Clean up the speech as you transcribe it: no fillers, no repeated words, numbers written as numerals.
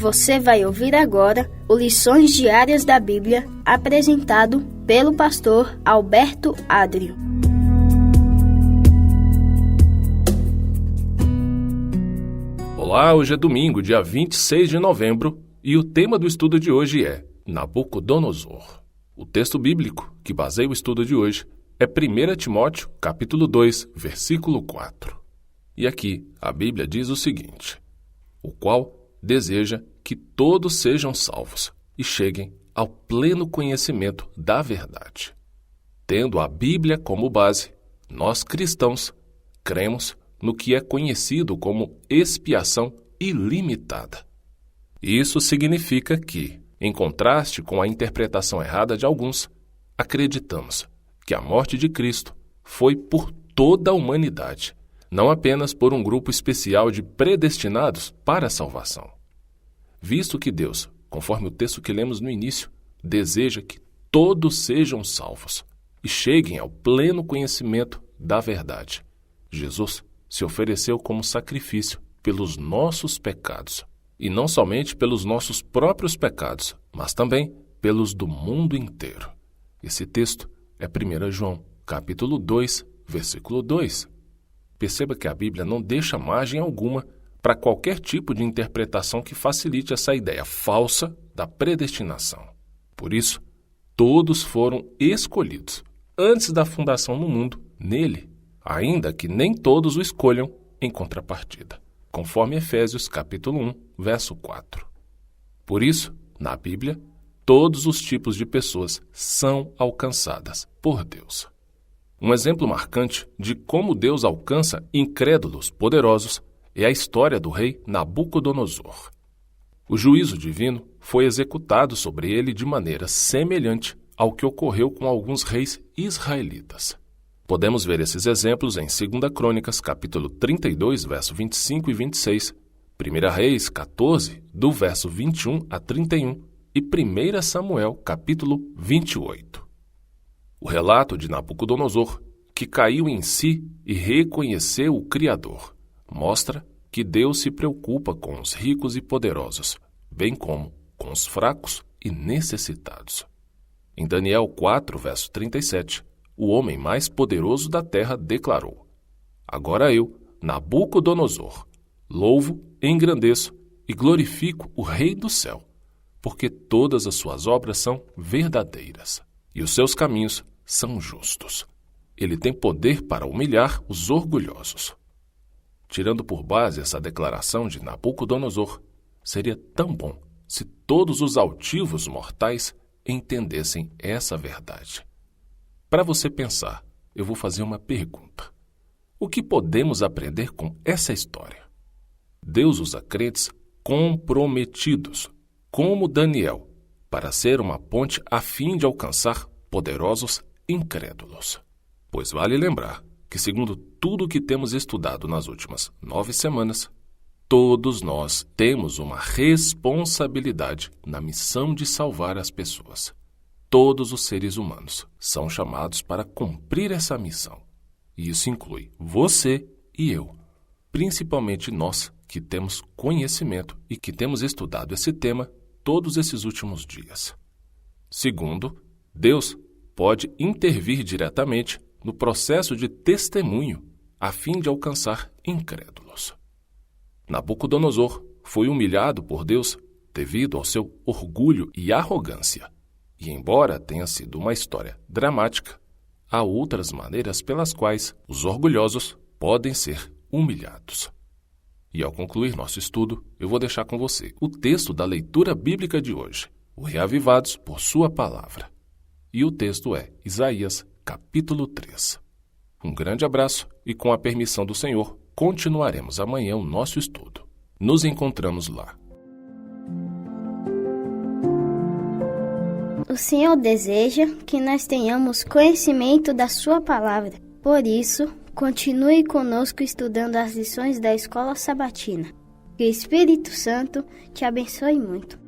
Você vai ouvir agora o Lições Diárias da Bíblia, apresentado pelo pastor Alberto Adrio. Olá, hoje é domingo, dia 26 de novembro, e o tema do estudo de hoje é Nabucodonosor. O texto bíblico que baseia o estudo de hoje é 1 Timóteo, capítulo 2, versículo 4. E aqui a Bíblia diz o seguinte: o qual deseja que todos sejam salvos e cheguem ao pleno conhecimento da verdade. Tendo a Bíblia como base, nós cristãos cremos no que é conhecido como expiação ilimitada. Isso significa que, em contraste com a interpretação errada de alguns, acreditamos que a morte de Cristo foi por toda a humanidade, não apenas por um grupo especial de predestinados para a salvação. Visto que Deus, conforme o texto que lemos no início, deseja que todos sejam salvos e cheguem ao pleno conhecimento da verdade, Jesus se ofereceu como sacrifício pelos nossos pecados, e não somente pelos nossos próprios pecados, mas também pelos do mundo inteiro. Esse texto é 1 João, capítulo 2, versículo 2. Perceba que a Bíblia não deixa margem alguma para qualquer tipo de interpretação que facilite essa ideia falsa da predestinação. Por isso, todos foram escolhidos antes da fundação do mundo nele, ainda que nem todos o escolham em contrapartida, conforme Efésios capítulo 1, verso 4. Por isso, na Bíblia, todos os tipos de pessoas são alcançadas por Deus. Um exemplo marcante de como Deus alcança incrédulos poderosos é a história do rei Nabucodonosor. O juízo divino foi executado sobre ele de maneira semelhante ao que ocorreu com alguns reis israelitas. Podemos ver esses exemplos em 2 Crônicas, capítulo 32, verso 25 e 26, 1 Reis 14, do verso 21 a 31 e 1 Samuel, capítulo 28. O relato de Nabucodonosor, que caiu em si e reconheceu o Criador, mostra que Deus se preocupa com os ricos e poderosos, bem como com os fracos e necessitados. Em Daniel 4, verso 37, o homem mais poderoso da terra declarou: agora eu, Nabucodonosor, louvo, engrandeço e glorifico o Rei do céu, porque todas as suas obras são verdadeiras e os seus caminhos são justos. Ele tem poder para humilhar os orgulhosos. Tirando por base essa declaração de Nabucodonosor, seria tão bom se todos os altivos mortais entendessem essa verdade. Para você pensar, eu vou fazer uma pergunta. O que podemos aprender com essa história? Deus usa crentes comprometidos, como Daniel, para ser uma ponte a fim de alcançar poderosos incrédulos. Pois vale lembrar que, segundo tudo o que temos estudado nas últimas 9 semanas, todos nós temos uma responsabilidade na missão de salvar as pessoas. Todos os seres humanos são chamados para cumprir essa missão. E isso inclui você e eu, principalmente nós que temos conhecimento e que temos estudado esse tema todos esses últimos dias. Segundo, Deus pode intervir diretamente no processo de testemunho a fim de alcançar incrédulos. Nabucodonosor foi humilhado por Deus devido ao seu orgulho e arrogância. E embora tenha sido uma história dramática, há outras maneiras pelas quais os orgulhosos podem ser humilhados. E ao concluir nosso estudo, eu vou deixar com você o texto da leitura bíblica de hoje, o Reavivados por Sua Palavra. E o texto é Isaías, capítulo 3. Um grande abraço e, com a permissão do Senhor, continuaremos amanhã o nosso estudo. Nos encontramos lá. O Senhor deseja que nós tenhamos conhecimento da Sua Palavra. Por isso, continue conosco estudando as lições da Escola Sabatina. Que o Espírito Santo te abençoe muito.